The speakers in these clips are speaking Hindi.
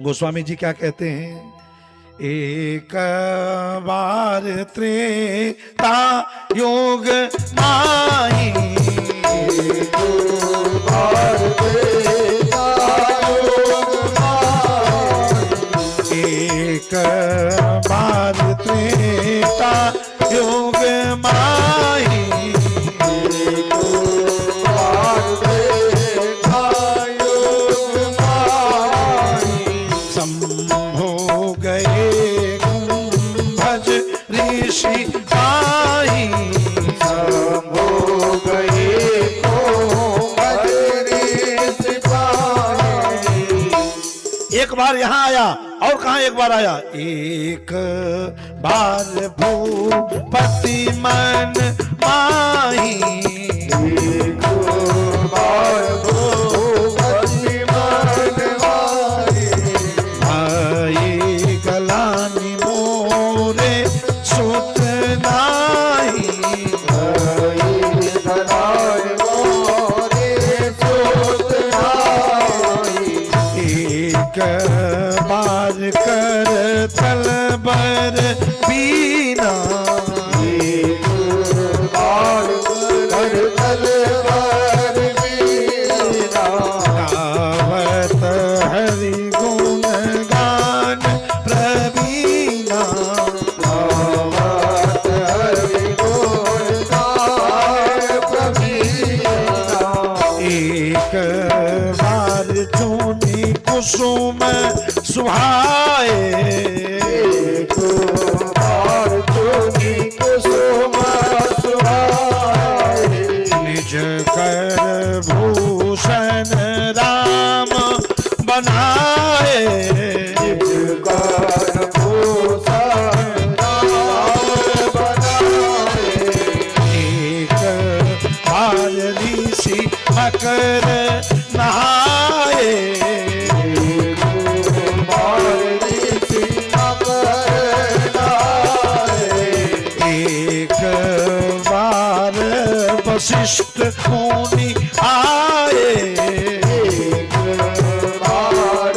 गोस्वामी जी क्या कहते हैं? एक बार त्रेता योग माही, एक बार त्रेता योग माही, एक बार त्रेता योग माही, एक बार त्रेता योग माही, शंभो गए कुंभज ऋषि पाही, शंभो गए कुंभज सिपाही। एक बार यहाँ आया और कहाँ एक बार आया? एक बार भूपति मन माही, एक बार भूपति मन माही, भाई गलानी मोरे सुत नाही, हरि धनाय मोरे सुत नाई। एक बार कर तल बर बीना, एक बार कर तलवार बीना, गावत हरि गुण गान प्रवीणा, गावत हरि गुण गाय प्रवीणा। एक बार चूनी कुसुम सुहाए, एक बार चुनी कुसुम सुहाए, निज कर भूषण राम बनाए, निज कर भूषण राम बनाए। एक बार ऋषि मकर नहाए, एक बार ऋषि मकर नहाए, एक बार वशिष्ठ मुनि आए, एक बार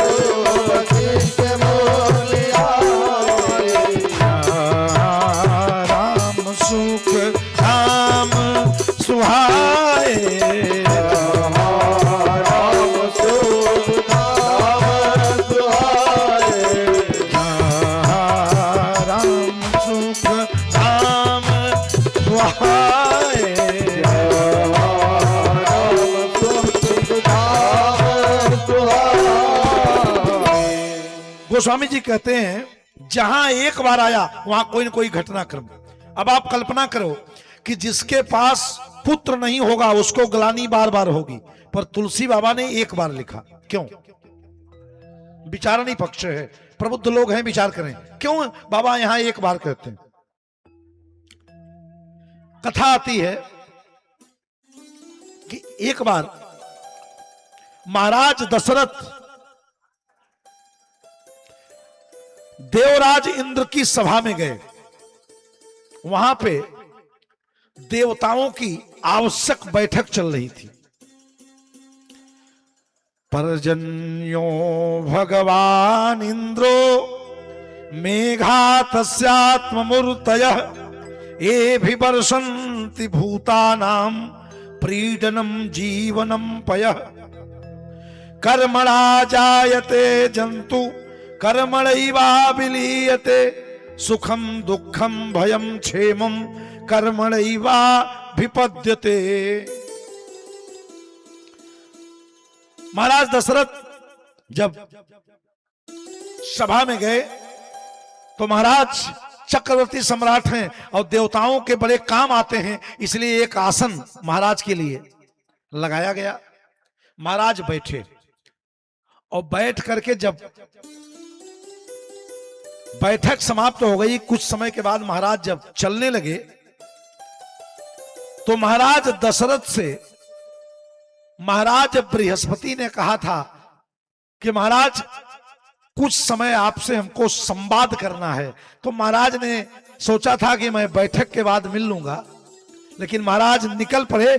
वशिष्ठ मुनि आए। राम सुख राम सुहाए, राम सुख नाम सुहाए, राम सुख राम सुहाए। राम सुख नाम सुहाए। गोस्वामी जी कहते हैं जहां एक बार आया वहां कोई न कोई घटनाक्रम। अब आप कल्पना करो कि जिसके पास पुत्र नहीं होगा उसको ग्लानि बार बार होगी, पर तुलसी बाबा ने एक बार लिखा। क्यों? विचारणी पक्ष है, प्रबुद्ध लोग हैं, विचार करें क्यों बाबा यहां एक बार कहते हैं। कथा आती है कि एक बार महाराज दशरथ देवराज इंद्र की सभा में गए। वहां पे देवताओं की आवश्यक बैठक चल रही थी। पर्जन्यो भगवान इंद्रो मेघातस्यात्ममूर्तयः एभि वर्षन्ति भूतानां प्रीडनं जीवनं पयः कर्मणा जायते जन्तु कर्मणैवा विलीयते सुखम दुखम भयम क्षेमम कर्मणैवा विपद्यते। महाराज दशरथ जब सभा में गए तो महाराज चक्रवर्ती सम्राट हैं और देवताओं के बड़े काम आते हैं, इसलिए एक आसन महाराज के लिए लगाया गया। महाराज बैठे और बैठ करके जब बैठक समाप्त हो गई, कुछ समय के बाद महाराज जब चलने लगे तो महाराज दशरथ से महाराज बृहस्पति ने कहा था कि महाराज कुछ समय आपसे हमको संवाद करना है। तो महाराज ने सोचा था कि मैं बैठक के बाद मिल लूंगा, लेकिन महाराज निकल पड़े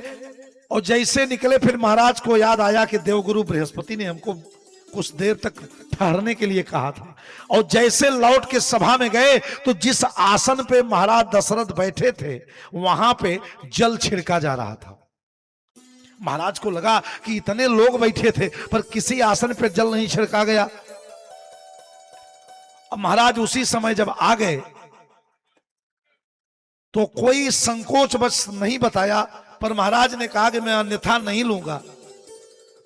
और जैसे निकले फिर महाराज को याद आया कि देवगुरु बृहस्पति ने हमको कुछ देर तक ठहरने के लिए कहा था। और जैसे लौट के सभा में गए तो जिस आसन पे महाराज दशरथ बैठे थे वहां पे जल छिड़का जा रहा था। महाराज को लगा कि इतने लोग बैठे थे पर किसी आसन पे जल नहीं छिड़का गया। अब महाराज उसी समय जब आ गए तो कोई संकोच बस नहीं बताया, पर महाराज ने कहा कि मैं अन्यथा नहीं लूंगा।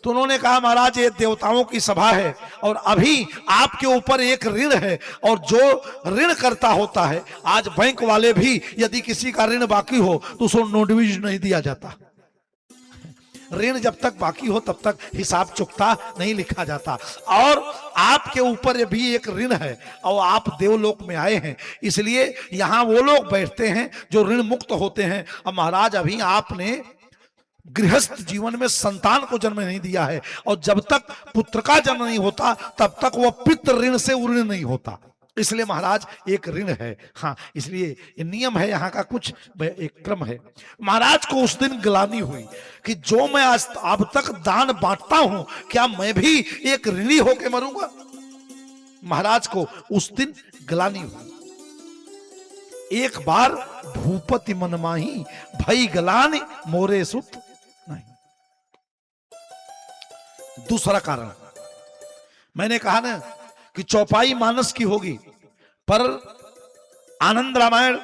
तो उन्होंने कहा महाराज ये देवताओं की सभा है और अभी आपके ऊपर एक ऋण है, और जो ऋण करता होता है, आज बैंक वाले भी यदि किसी का ऋण बाकी हो तो उसको नोटिस नहीं दिया जाता। ऋण जब तक बाकी हो तब तक हिसाब चुकता नहीं लिखा जाता, और आपके ऊपर भी एक ऋण है और आप देवलोक में आए हैं, इसलिए यहां वो लोग बैठते हैं जो ऋण मुक्त होते हैं। अब महाराज अभी आपने गृहस्थ जीवन में संतान को जन्म नहीं दिया है, और जब तक पुत्र का जन्म नहीं होता तब तक वह पितृ ऋण से ऋण नहीं होता, इसलिए महाराज एक ऋण है। हाँ, इसलिए ये नियम है यहाँ का, कुछ एक क्रम है। महाराज को उस दिन ग्लानि हुई कि जो मैं आज अब तक दान बांटता हूं, क्या मैं भी एक ऋणी होके मरूंगा। महाराज को उस दिन ग्लानि हुई। एक बार भूपति मनमाही भई गलानि मोरे सुत नहीं। दूसरा कारण मैंने कहा ना कि चौपाई मानस की होगी, पर आनंद रामायण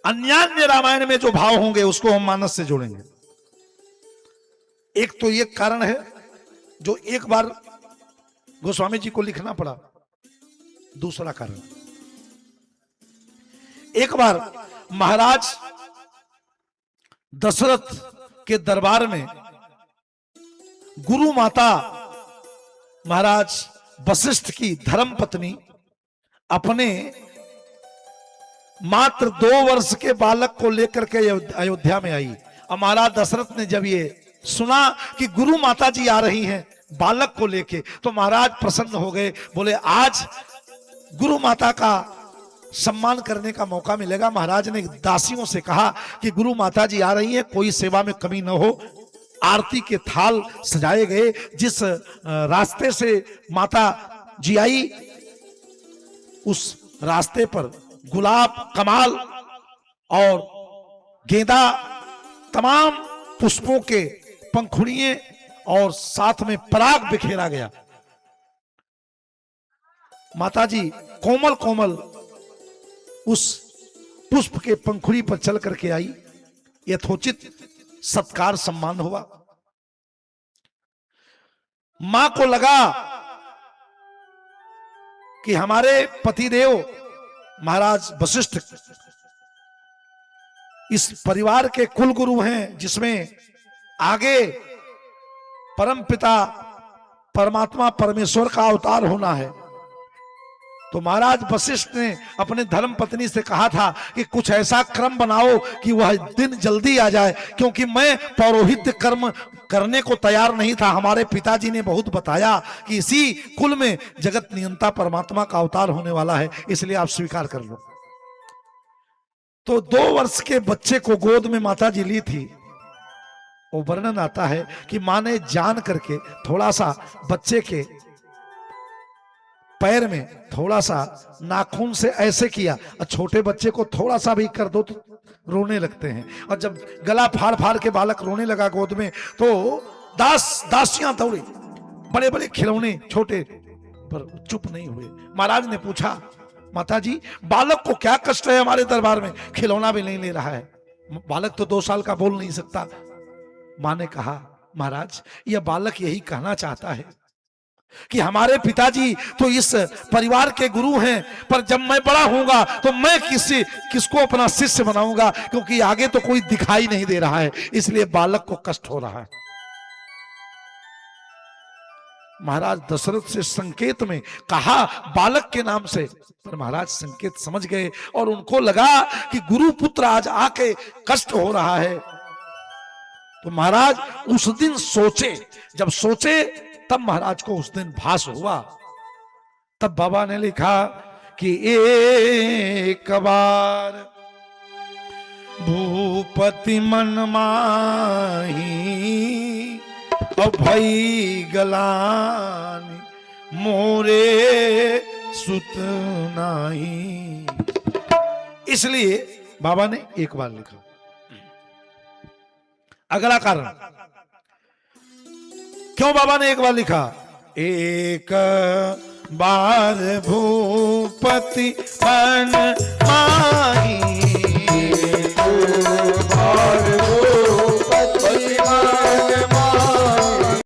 अन्यान्य रामायण में जो भाव होंगे उसको हम मानस से जोड़ेंगे। एक तो ये कारण है जो एक बार गोस्वामी जी को लिखना पड़ा। दूसरा कारण, एक बार महाराज दशरथ के दरबार में गुरु माता महाराज वशिष्ठ की धर्म पत्नी अपने मात्र 2 वर्ष के बालक को लेकर के अयोध्या में आई। और महाराज दशरथ ने जब ये सुना कि गुरु माता जी आ रही हैं बालक को लेके, तो महाराज प्रसन्न हो गए। बोले आज गुरु माता का सम्मान करने का मौका मिलेगा। महाराज ने दासियों से कहा कि गुरु माता जी आ रही हैं, कोई सेवा में कमी न हो। आरती के थाल सजाए गए। जिस रास्ते से माता जी आई उस रास्ते पर गुलाब, कमाल और गेंदा, तमाम पुष्पों के पंखुड़ियां और साथ में पराग बिखेरा गया। माता जी कोमल कोमल उस पुष्प के पंखुड़ी पर चल करके आई। यथोचित सत्कार सम्मान हुआ। मां को लगा कि हमारे पतिदेव महाराज वशिष्ठ इस परिवार के कुल गुरु हैं, जिसमें आगे परमपिता परमात्मा परमेश्वर का अवतार होना है। तो महाराज वशिष्ठ ने अपने धर्म पत्नी से कहा था कि कुछ ऐसा क्रम बनाओ कि वह दिन जल्दी आ जाए, क्योंकि मैं पौरोहित्य कर्म करने को तैयार नहीं था। हमारे पिताजी ने बहुत बताया कि इसी कुल में जगत नियंता परमात्मा का अवतार होने वाला है, इसलिए आप स्वीकार कर लो। तो 2 वर्ष के बच्चे को गोद में माता जी ली थी। वो वर्णन आता है कि मां ने जान करके थोड़ा सा बच्चे के पैर में थोड़ा सा नाखून से ऐसे किया, और छोटे बच्चे को थोड़ा सा भी कर दो तो रोने लगते हैं। और जब गला फाड़ फाड़ के बालक रोने लगा गोद में, तो दासियां दौड़ी, बड़े बड़े खिलौने छोटे, पर चुप नहीं हुए। महाराज ने पूछा माता जी बालक को क्या कष्ट है, हमारे दरबार में खिलौना भी नहीं ले रहा है, बालक तो 2 साल का बोल नहीं सकता। मां ने कहा महाराज यह बालक यही कहना चाहता है कि हमारे पिताजी तो इस परिवार के गुरु हैं, पर जब मैं बड़ा होऊंगा तो मैं किसको अपना शिष्य बनाऊंगा, क्योंकि आगे तो कोई दिखाई नहीं दे रहा है, इसलिए बालक को कष्ट हो रहा है। महाराज दशरथ से संकेत में कहा बालक के नाम से, पर महाराज संकेत समझ गए और उनको लगा कि गुरु पुत्र आज आके कष्ट हो रहा है। तो महाराज उस दिन सोचे, जब सोचे तब महाराज को उस दिन भास हुआ। तब बाबा ने लिखा कि एक बार भूपति मन माही और भई गलानी मोरे सुत नाही। इसलिए बाबा ने एक बार लिखा। अगला कारण क्यों बाबा ने एक बार लिखा? एक बार भूपति बन माही